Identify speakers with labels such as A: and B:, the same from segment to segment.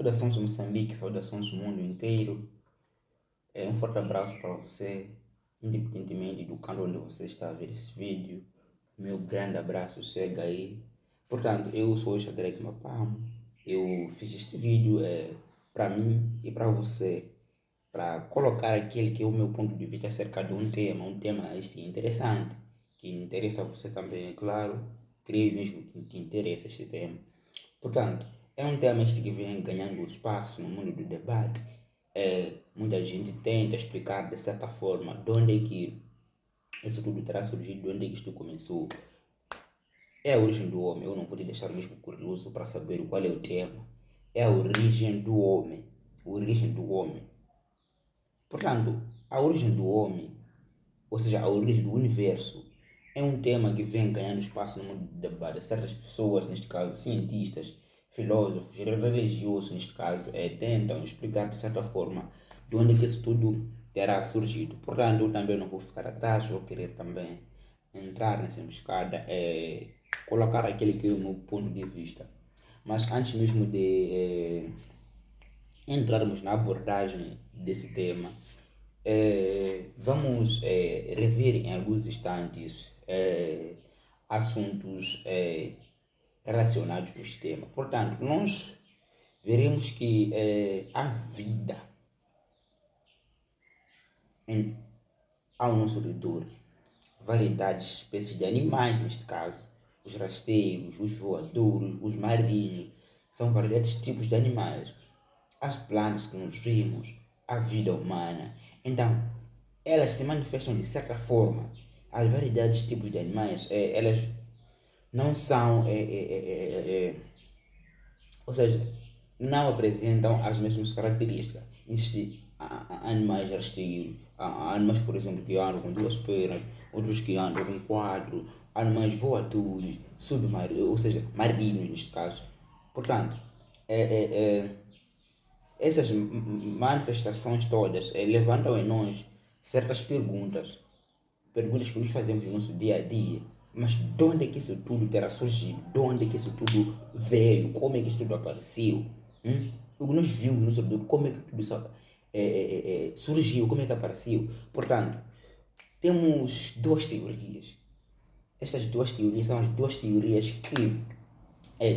A: Saudações de Moçambique, saudações do mundo inteiro. Um forte abraço para você, independentemente do canto onde você está a ver esse vídeo. Meu grande abraço chega aí. Portanto, eu sou o Shadrack Mapamo. Eu fiz este vídeo para mim e para você, para colocar aquele que é o meu ponto de vista acerca de um tema este interessante, que interessa a você também, é claro. Creio mesmo que te interessa este tema. Portanto, é um tema este que vem ganhando espaço no mundo do debate. Muita gente tenta explicar de certa forma de onde é que isso tudo terá surgido, de onde é que isto começou. É a origem do homem. Eu não vou te deixar mesmo curioso para saber qual é o tema. É a origem do homem. A origem do homem. Portanto, a origem do homem, ou seja, a origem do universo, é um tema que vem ganhando espaço no mundo do debate. Certas pessoas, neste caso cientistas, filósofos, religiosos, neste caso, tentam explicar de certa forma de onde que isso tudo terá surgido. Portanto, eu também não vou ficar atrás, vou querer também entrar nessa emboscada, colocar aquele que é o meu ponto de vista. Mas antes mesmo de entrarmos na abordagem desse tema, vamos rever em alguns instantes assuntos relacionados com este tema. Portanto, nós veremos que a vida ao nosso redor, variedades de espécies de animais, neste caso, os rasteiros, os voadores, os marinhos, são variedades de tipos de animais. As plantas que nos vimos, a vida humana. Então, elas se manifestam de certa forma. As variedades de tipos de animais, elas não são, ou seja, não apresentam as mesmas características. Existem animais rasteiros, animais, por exemplo, que andam com duas pernas, outros que andam com quatro, animais voadores, submarinos, ou seja, marinhos neste caso. Portanto, essas manifestações todas levantam em nós certas perguntas, perguntas que nos fazemos no nosso dia a dia. Mas de onde é que isso tudo terá surgido? De onde é que isso tudo veio? Como é que isso tudo apareceu? O que nós vimos no nosso redor, como é que tudo isso surgiu? Como é que apareceu? Portanto, temos duas teorias. Estas duas teorias são as duas teorias que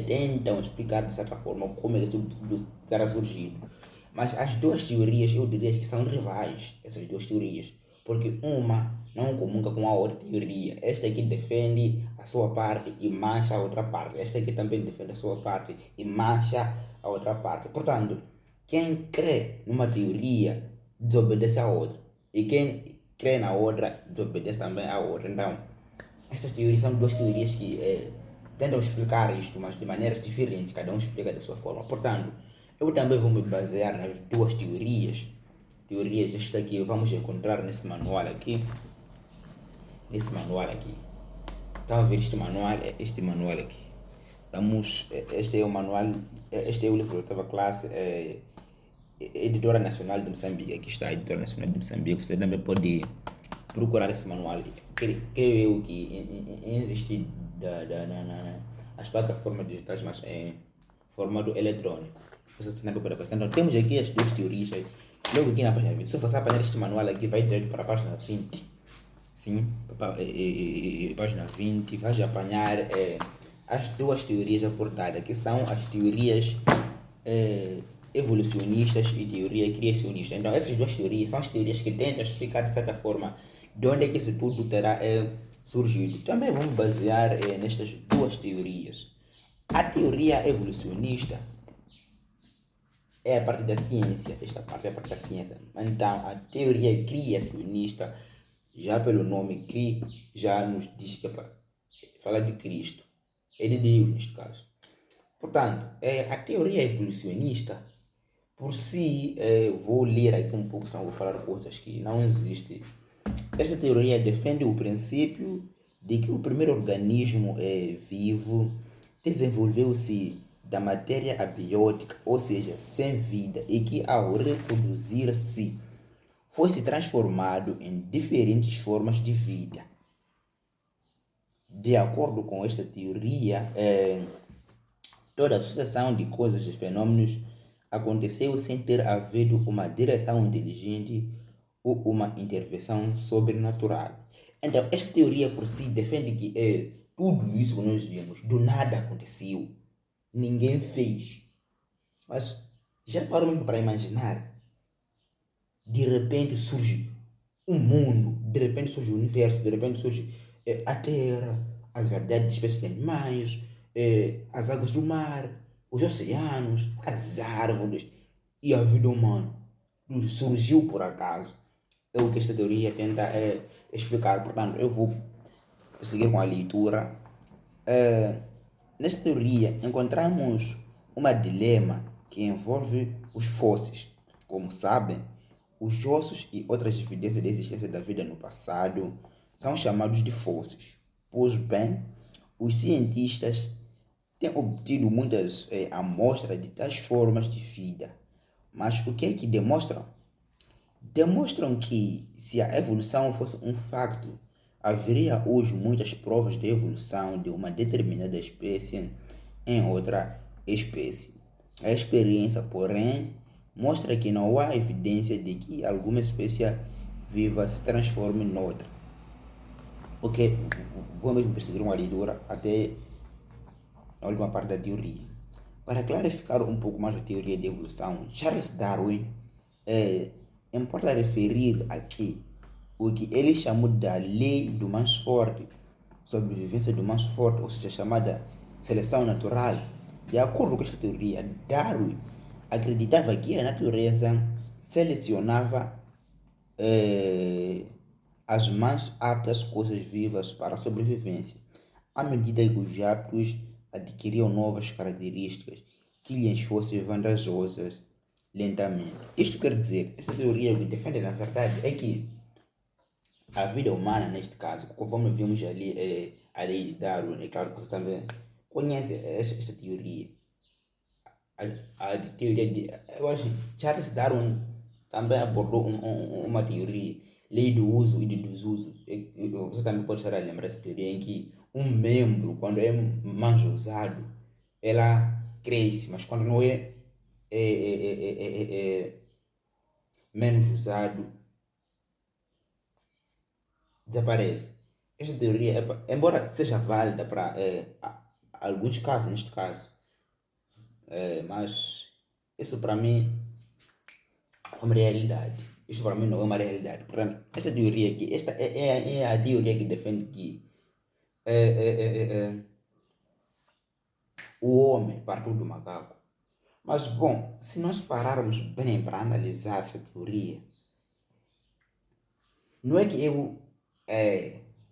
A: tentam explicar de certa forma como é que tudo terá surgido. Mas as duas teorias eu diria que são rivais, essas duas teorias. Porque uma não comunga com a outra teoria. Esta aqui defende a sua parte e mancha a outra parte. Esta aqui também defende a sua parte e mancha a outra parte. Portanto, quem crê numa teoria desobedece a outra. E quem crê na outra desobedece também a outra. Então, estas teorias são duas teorias que tentam explicar isto, mas de maneiras diferentes, cada um explica da sua forma. Portanto, eu também vou me basear nas duas teorias. Teorias esta que vamos encontrar nesse manual aqui. Nesse manual aqui. Estão a ver este manual? Este manual aqui. Este é o manual, este é o livro da oitava classe, Editora Nacional de Moçambique. Aqui está a Editora Nacional de Moçambique. Você também pode procurar esse manual. Creio eu que existe as plataformas digitais, mas em formato eletrônico. Você também pode passar. Então, temos aqui as duas teorias. Logo aqui na página 20. Se você apanhar este manual aqui, vai direto para a página 20. Sim, página 20. Vai apanhar as duas teorias abordadas, que são as teorias evolucionistas e teoria criacionista. Então, essas duas teorias são as teorias que tentam explicar de certa forma de onde é que isso tudo terá surgido. Também vamos basear nestas duas teorias. A teoria evolucionista é a parte da ciência, esta parte é a parte da ciência. Então, a teoria criacionista, já pelo nome cri, já nos diz que é para falar de Cristo, é de Deus neste caso. Portanto, a teoria evolucionista, por si, vou ler aqui um pouco, senão vou falar coisas que não existem. Esta teoria defende o princípio de que o primeiro organismo vivo desenvolveu-se da matéria abiótica, ou seja, sem vida, e que ao reproduzir-se foi se transformado em diferentes formas de vida. De acordo com esta teoria, toda a sucessão de coisas e fenômenos aconteceu sem ter havido uma direção inteligente ou uma intervenção sobrenatural. Então, esta teoria por si defende que tudo isso que nós vimos do nada aconteceu. Ninguém fez. Mas já parou mesmo para imaginar? De repente surge um mundo, de repente surge o universo, de repente surge a Terra, as variedades de espécies de animais, as águas do mar, os oceanos, as árvores e a vida humana. Tudo surgiu por acaso. É o que esta teoria tenta explicar. Portanto, eu vou seguir com a leitura. Nesta teoria, encontramos um dilema que envolve os fósseis. Como sabem, os ossos e outras evidências da existência da vida no passado são chamados de fósseis. Pois bem, os cientistas têm obtido muitas amostras de tais formas de vida. Mas o que é que demonstram? Demonstram que, se a evolução fosse um facto, haveria hoje muitas provas de evolução de uma determinada espécie em outra espécie. A experiência, porém, mostra que não há evidência de que alguma espécie viva se transforme noutra. Ok, vou mesmo perseguir uma leitura até a última parte da teoria. Para clarificar um pouco mais a teoria de evolução, Charles Darwin importa referir aqui o que ele chamou da lei do mais forte, sobrevivência do mais forte, ou seja, chamada seleção natural. De acordo com esta teoria, Darwin acreditava que a natureza selecionava as mais aptas coisas vivas para a sobrevivência, à medida que os hábitos adquiriam novas características que lhes fossem vantajosas lentamente. Isto quer dizer, essa teoria que defende na verdade é que a vida humana, neste caso, conforme vimos ali a lei de Darwin, é claro que você também conhece esta teoria. A teoria de. Eu acho que Charles Darwin também abordou uma teoria, lei do uso e do desuso. Você também pode estar a lembrar dessa teoria em que um membro, quando é mais usado, ela cresce, mas quando não é menos usado, desaparece. Esta teoria, embora seja válida para alguns casos, neste caso, mas isso para mim é uma realidade. Isso para mim não é uma realidade. Portanto, essa teoria aqui, esta é a teoria que defende que é, é, é, é, o homem partiu do macaco. Mas, bom, se nós pararmos bem para analisar essa teoria, não é que eu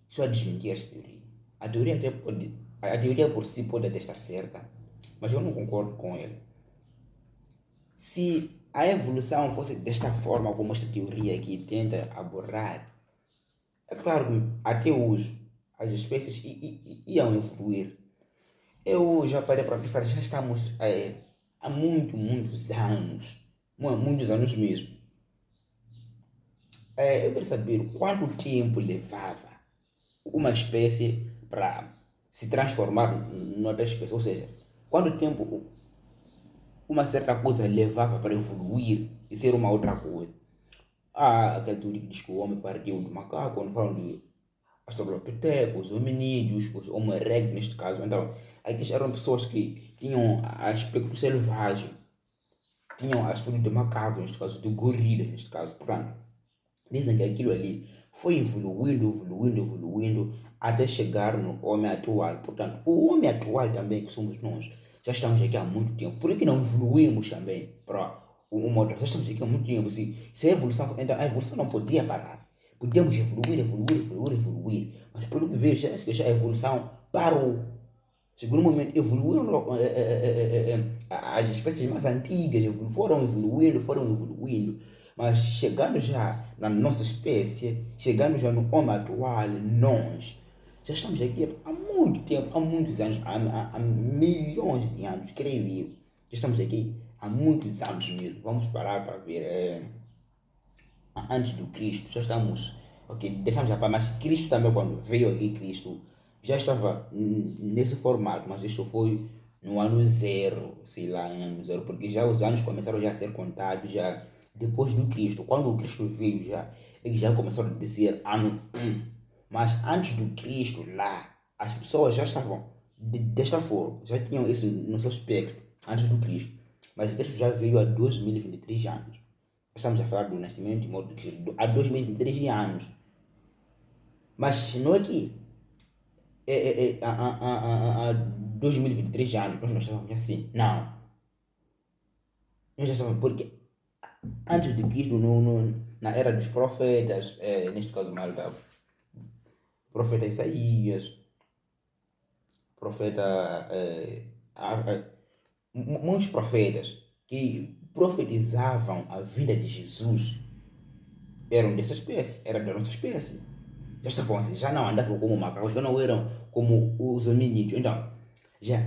A: estou a desmentir essa teoria. A teoria por si pode até estar certa, mas eu não concordo com ela. Se a evolução fosse desta forma como esta teoria aqui tenta abordar, é claro que até hoje as espécies iam evoluir. Eu já parei para pensar, já estamos há muitos anos mesmo. Eu quero saber quanto tempo levava uma espécie para se transformar noutra espécie. Ou seja, quanto tempo uma certa coisa levava para evoluir e ser uma outra coisa. Há aquele teoria que diz que o homem partiu do macaco, quando falam de australopithecus, hominídeos, os Homo erectus neste caso. Então, aqui eram pessoas que tinham aspecto selvagem, tinham aspecto de macaco, neste caso, de gorila, neste caso. Portanto, dizem que aquilo ali foi evoluindo, até chegar no homem atual. Portanto, o homem atual também, que somos nós, já estamos aqui há muito tempo. Por que não evoluímos também para uma outra? Já estamos aqui há muito tempo. Se a evolução, então a evolução não podia parar. Podíamos evoluir. Mas pelo que vejo, acho que já a evolução parou. Chegou no momento, evoluíram as espécies mais antigas, foram evoluindo. Mas chegando já na nossa espécie, chegando já no homem atual, nós já estamos aqui há muito tempo, há muitos anos, há milhões de anos, creio eu. Já estamos aqui há muitos anos mesmo. Vamos parar para ver. Antes do Cristo, já estamos. Ok, deixamos já para, mas Cristo também, quando veio aqui, Cristo já estava nesse formato, mas isto foi no ano zero, sei lá, em ano zero, porque já os anos começaram já a ser contados já depois do Cristo. Quando o Cristo veio já, eles já começaram a dizer ano 1. Mas antes do Cristo lá, as pessoas já estavam desta forma, já tinham isso no seu aspecto, antes do Cristo. Mas Cristo já veio há 2023 anos. Estamos a falar do nascimento e morte de Cristo há 2023 anos. Mas não é que há 2023 anos nós não estávamos assim. Não. Nós já estávamos, porque antes de Cristo, na era dos profetas, neste caso Malta, profeta Isaías, profeta. Muitos profetas que profetizavam a vinda de Jesus eram dessa espécie, eram da nossa espécie. Já estavam assim, já não andavam como macacos, já não eram como os hominídeos. Então, já,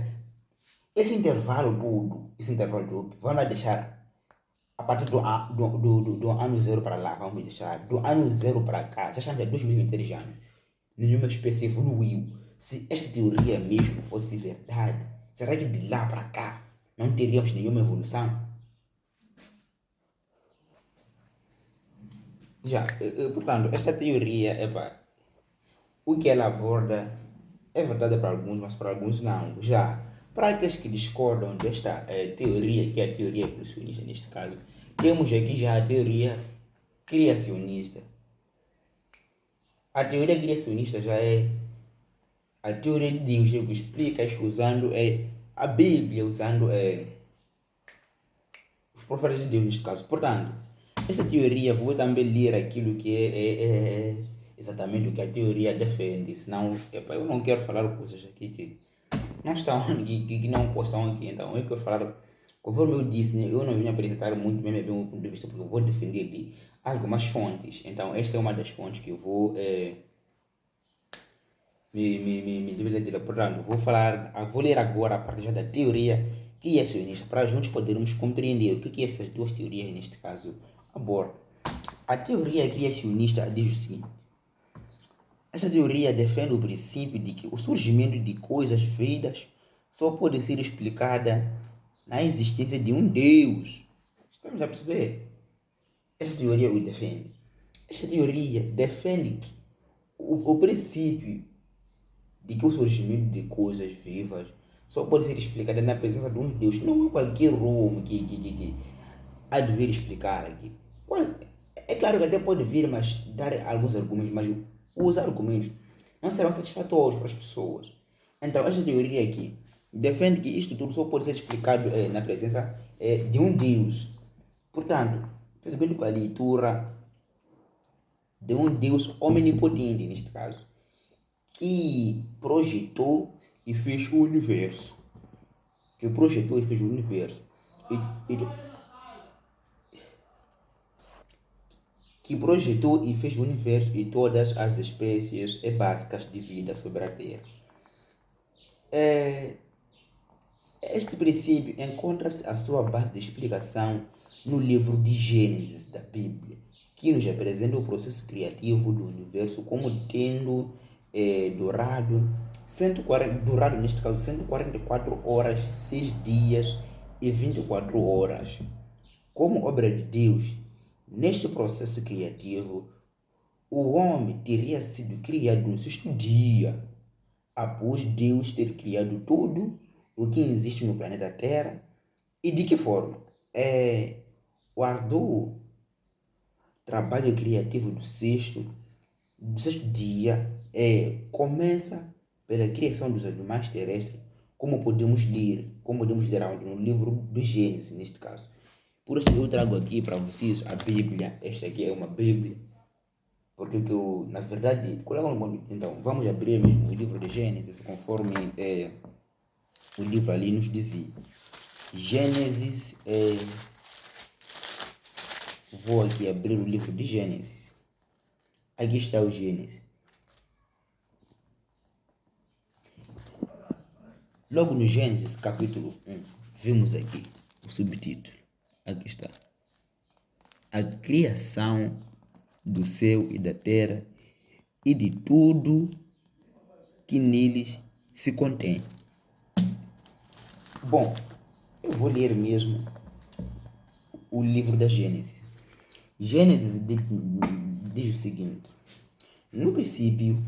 A: esse intervalo todo, vamos deixar a partir do ano zero para lá, vamos deixar, do ano zero para cá, já estamos há 2023 anos, nenhuma espécie evoluiu. Se esta teoria mesmo fosse verdade, será que de lá para cá não teríamos nenhuma evolução? Já, portanto, esta teoria, o que ela aborda é verdade para alguns, mas para alguns não. Já, para aqueles que discordam desta teoria, que é a teoria evolucionista neste caso, temos aqui já a teoria criacionista. A teoria criacionista já é a teoria de Deus, que explica isto usando a Bíblia, usando os profetas de Deus neste caso. Portanto, esta teoria, vou também ler aquilo que é exatamente o que a teoria defende, senão eu não quero falar coisas aqui que não estão, que não constam aqui. Então eu quero falar, conforme eu disse, né, eu não vim apresentar muito bem o meu ponto de vista, porque eu vou defender de algumas fontes. Então esta é uma das fontes que eu vou me dividir. Portanto, vou ler agora a partir da teoria criacionista, para juntos podermos compreender o que essas duas teorias, neste caso, abordam. A teoria criacionista diz o seguinte: essa teoria defende o princípio de que o surgimento de coisas feitas só pode ser explicada na existência de um Deus. Estamos a perceber? Essa teoria o defende. Esta teoria defende que o princípio de que o surgimento de coisas vivas só pode ser explicado na presença de um Deus. Não é qualquer homem que há de vir explicar aqui. É claro que até pode vir, mas dar alguns argumentos, mas os argumentos não serão satisfatórios para as pessoas. Então, esta teoria aqui defende que isto tudo só pode ser explicado na presença de um Deus. Portanto, fazendo com a leitura de um Deus omnipotente, neste caso, que projetou e fez o universo. Que projetou e fez o universo. E, que projetou e fez o universo e todas as espécies básicas de vida sobre a Terra. Este princípio encontra-se a sua base de explicação no livro de Gênesis da Bíblia, que nos apresenta o processo criativo do universo como tendo durado neste caso 144 horas, 6 dias e 24 horas. Como obra de Deus, neste processo criativo, o homem teria sido criado no sexto dia, após Deus ter criado tudo o que existe no planeta Terra. E de que forma? O árduo trabalho criativo do sexto dia começa pela criação dos animais terrestres, como podemos ler no livro do Gênesis, neste caso. Por isso eu trago aqui para vocês a Bíblia. Esta aqui é uma Bíblia. Porque eu, na verdade, então, vamos abrir mesmo o livro de Gênesis, conforme o livro ali nos dizia. Gênesis, vou aqui abrir o livro de Gênesis. Aqui está o Gênesis. Logo no Gênesis, capítulo 1, vimos aqui o subtítulo. Aqui está. A criação do céu e da terra e de tudo que neles se contém. Bom, eu vou ler mesmo o livro da Gênesis. Gênesis diz o seguinte: no princípio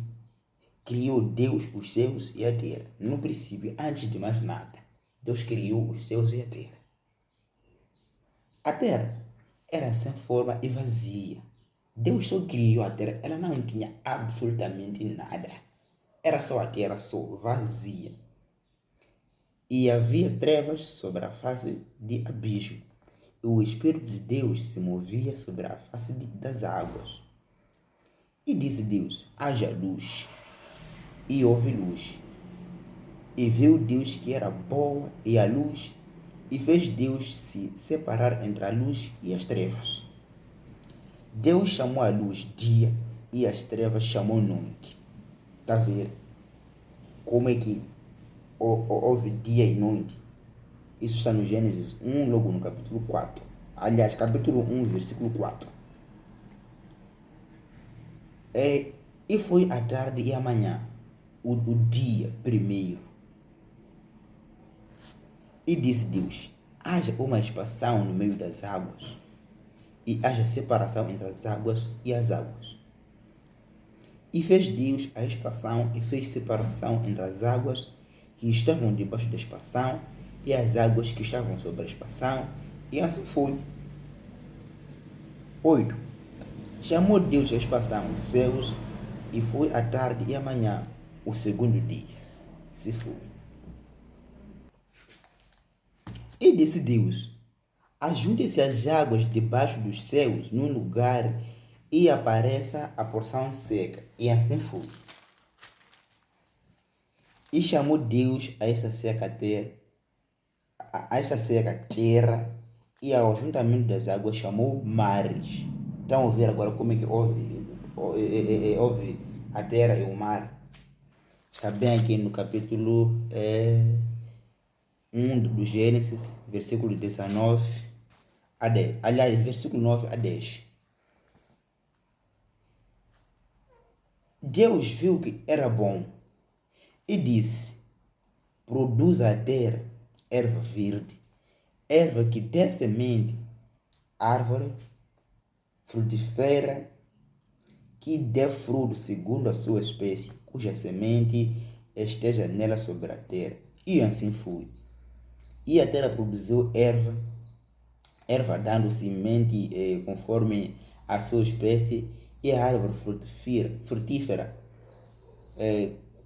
A: criou Deus os céus e a terra. No princípio, antes de mais nada, Deus criou os céus e a terra. A terra era sem forma e vazia. Deus só criou a terra, ela não tinha absolutamente nada. Era só a terra, só vazia. E havia trevas sobre a face de abismo. E o Espírito de Deus se movia sobre a face das águas. E disse Deus: haja luz. E houve luz. E viu Deus que era boa e a luz, e fez Deus se separar entre a luz e as trevas. Deus chamou a luz dia e as trevas chamou noite. Está a ver como é que houve dia e noite? Isso está no Gênesis 1, logo no capítulo 4. Aliás, capítulo 1, versículo 4. E foi a tarde e a manhã, o dia primeiro. E disse Deus: haja uma expansão no meio das águas, e haja separação entre as águas e as águas. E fez Deus a expansão e fez separação entre as águas que estavam debaixo da expansão e as águas que estavam sobre a expansão, e assim foi. 8. Chamou Deus a expansão os céus, e foi a tarde e a manhã, o segundo dia. Se foi. E disse Deus: ajunte-se as águas debaixo dos céus num lugar e apareça a porção seca. E assim foi. E chamou Deus a essa seca terra, e ao ajuntamento das águas chamou mares. Estão a ver agora como é que houve a terra e o mar? Está bem aqui no capítulo 1 do Gênesis, versículo 19 a 10. Aliás, versículo 9 a 10. Deus viu que era bom e disse: produza a terra erva verde, erva que dê semente, árvore frutífera que dê fruto segundo a sua espécie, cuja semente esteja nela sobre a terra. E assim foi. E a terra produziu erva dando semente conforme a sua espécie, e a árvore frutífera,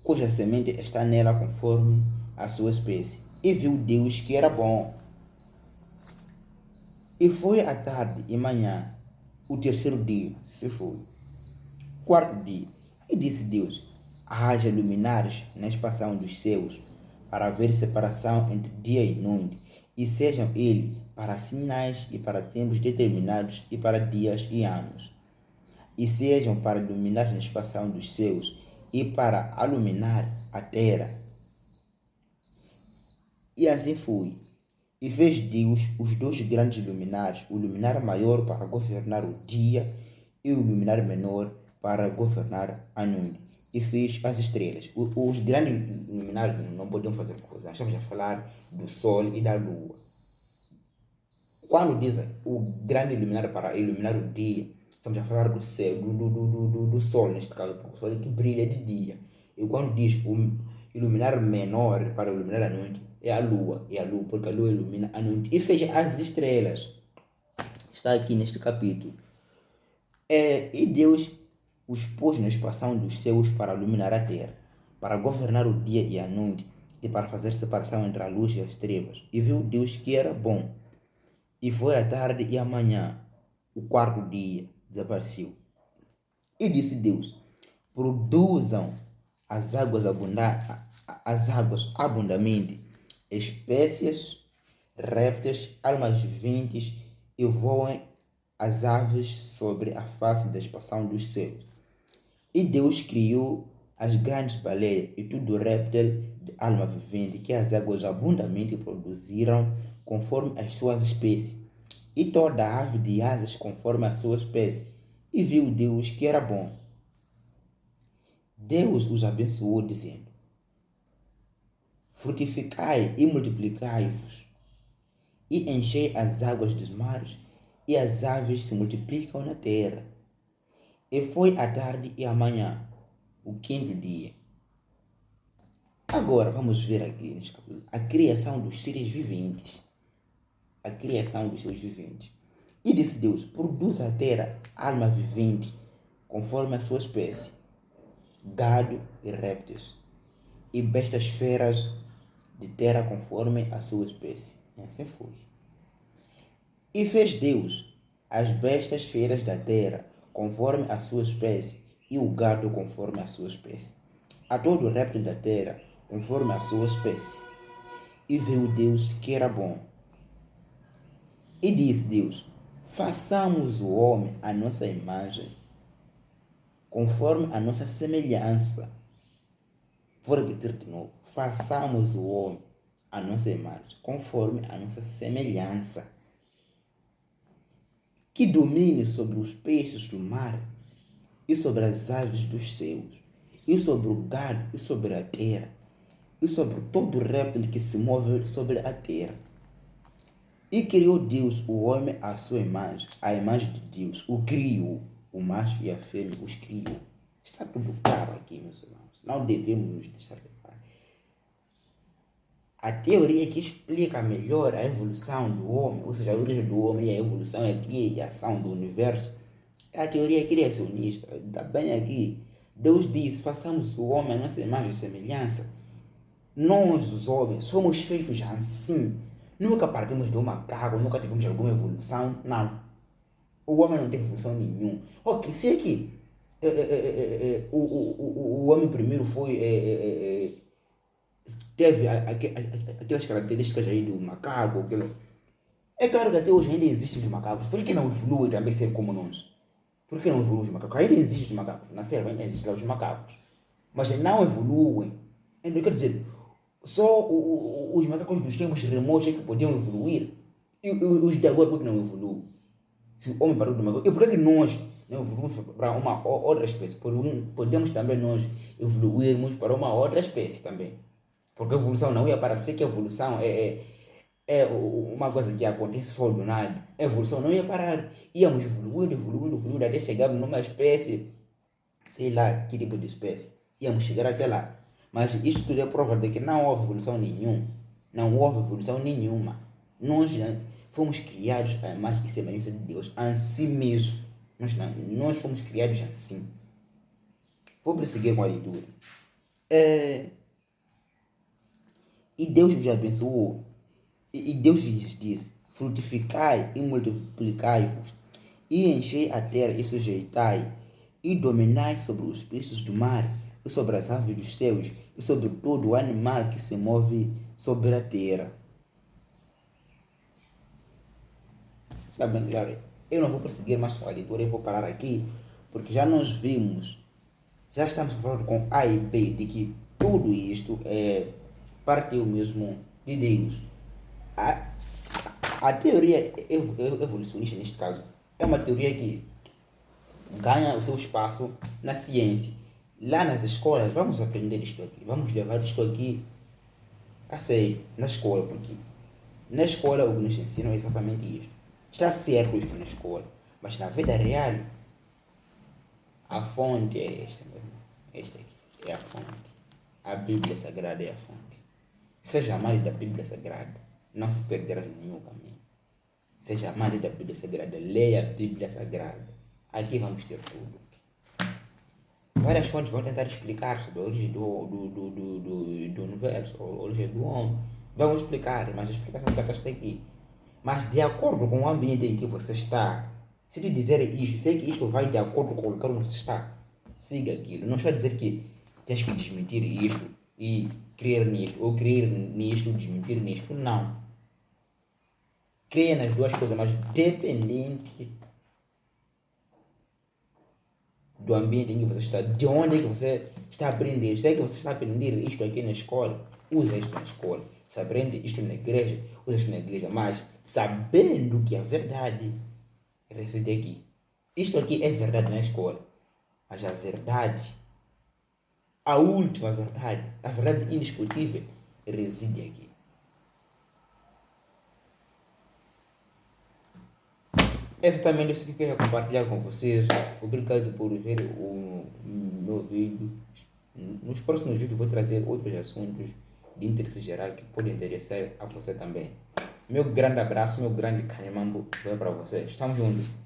A: cuja semente está nela conforme a sua espécie. E viu Deus que era bom. E foi a tarde e manhã, o terceiro dia, se foi. Quarto dia. E disse Deus: haja luminares na expansão dos céus, para haver separação entre dia e noite, e sejam eles para sinais e para tempos determinados e para dias e anos. E sejam para iluminar na expansão dos céus e para iluminar a terra. E assim foi. E fez Deus os dois grandes luminares, o luminar maior para governar o dia e o luminar menor para governar a noite. E fez as estrelas. Os grandes luminares não podiam fazer coisa. Nós estamos a falar do sol e da lua. Quando dizem o grande luminar para iluminar o dia, estamos a falar do céu, do sol, neste caso, porque o sol é que brilha de dia. E quando diz o iluminar menor para iluminar a noite, é a lua, porque a lua ilumina a noite. E fez as estrelas. Está aqui neste capítulo. E Deus os pôs na expansão dos céus para iluminar a terra, para governar o dia e a noite, e para fazer separação entre a luz e as trevas. E viu Deus que era bom. E foi a tarde e a manhã, o quarto dia, desapareceu. E disse Deus: produzam as águas abundantemente, espécies, répteis, almas viventes, e voem as aves sobre a face da expansão dos céus. E Deus criou as grandes baleias e todo réptil de alma vivente que as águas abundantemente produziram conforme as suas espécies, e toda a ave de asas conforme a sua espécie. E viu Deus que era bom. Deus os abençoou, dizendo: frutificai e multiplicai-vos, e enchei as águas dos mares, e as aves se multiplicam na terra. E foi a tarde e a manhã, o quinto dia. Agora vamos ver aqui neste capítulo a criação dos seres viventes. A criação dos seres viventes. E disse Deus: produz a terra alma vivente, conforme a sua espécie, gado e répteis, e bestas feras de terra conforme a sua espécie. E assim foi. E fez Deus as bestas feras da terra conforme a sua espécie, e o gado conforme a sua espécie, a todo o réptil da terra conforme a sua espécie. E viu Deus que era bom. E disse Deus: façamos o homem à nossa imagem, conforme a nossa semelhança. Vou repetir de novo. Façamos o homem à nossa imagem, conforme a nossa semelhança, que domine sobre os peixes do mar, e sobre as aves dos céus, e sobre o gado, e sobre a terra, e sobre todo réptil que se move sobre a terra. E criou Deus o homem à sua imagem, a imagem de Deus o criou, o macho e a fêmea os criou. Está tudo claro aqui, meus irmãos. Não devemos nos deixar levar. A teoria que explica melhor a evolução do homem, ou seja, a origem do homem e a evolução e a criação do universo, é a teoria criacionista. Está bem aqui. Deus disse: façamos o homem à nossa imagem e semelhança. Nós, os homens, somos feitos assim. Nunca partimos do macaco, nunca tivemos alguma evolução. Não. O homem não teve evolução nenhuma. Ok, se é que o homem primeiro teve aquelas características aí do macaco. É claro que até hoje ainda existem os macacos. Por que não evolui também ser como nós? Por que não evoluem os macacos? Ainda existem os macacos. Na selva ainda existem os macacos. Mas não evoluem. Então, quer dizer, só os macacos dos tempos remotos é que podiam evoluir. E os de agora, por que não evoluem? Se o homem parou do macaco, e por que nós não evoluímos para uma outra espécie? Podemos também nós evoluirmos para uma outra espécie também. Porque a evolução não ia parar. Sei que a evolução é uma coisa que acontece só do nada. A evolução não ia parar. Íamos evoluindo, até chegarmos numa espécie, sei lá que tipo de espécie. Íamos chegar até lá. Mas isto tudo é prova de que não houve evolução nenhuma. Não houve evolução nenhuma. Nós fomos criados a imagem e semelhança de Deus, assim mesmo. Nós fomos criados assim. Vou prosseguir com a leitura. E Deus os abençoou. E Deus lhes disse: frutificai e multiplicai-vos, e enchei a terra e sujeitai, e dominai sobre os peixes do mar, e sobre as aves dos céus, e sobre todo o animal que se move sobre a terra. Está bem claro? Eu não vou prosseguir mais com a leitura, eu vou parar aqui, porque já nós vimos, já estamos falando com A e B, de que tudo isto partiu mesmo de Deus. A teoria evolucionista, neste caso, é uma teoria que ganha o seu espaço na ciência. Lá nas escolas, vamos aprender isto aqui, vamos levar isto aqui a sério, na escola, porque na escola o que nos ensinam é exatamente isto. Está certo isto na escola, mas na vida real, a fonte é esta, meu irmão. Esta aqui é a fonte. A Bíblia Sagrada é a fonte. Seja amado da Bíblia Sagrada, não se perderá em nenhum caminho. Seja amado da Bíblia Sagrada, leia a Bíblia Sagrada. Aqui vamos ter tudo. Várias fontes vão tentar explicar sobre a origem do universo, a origem do homem. Vão explicar, mas a explicação certa está aqui. Mas de acordo com o ambiente em que você está, se te dizer isto, sei que isto vai de acordo com o lugar onde você está, siga aquilo. Não está a dizer que tens que desmentir isto e crer nisto, ou crer nisto, desmentir nisto. Não. Creia nas duas coisas, mas dependente do ambiente em que você está, de onde é que você está a aprender. Se é que você está a aprender isto aqui na escola, usa isto na escola. Se aprende isto na igreja, usa isto na igreja. Mas sabendo que a verdade reside aqui. Isto aqui é verdade na escola. Mas a verdade, a última verdade, a verdade indiscutível, reside aqui. É exatamente isso que eu queria compartilhar com vocês. Obrigado por ver o meu vídeo. Nos próximos vídeos vou trazer outros assuntos de interesse geral que podem interessar a você também. Meu grande abraço, meu grande canimambo vai para vocês. Estamos juntos.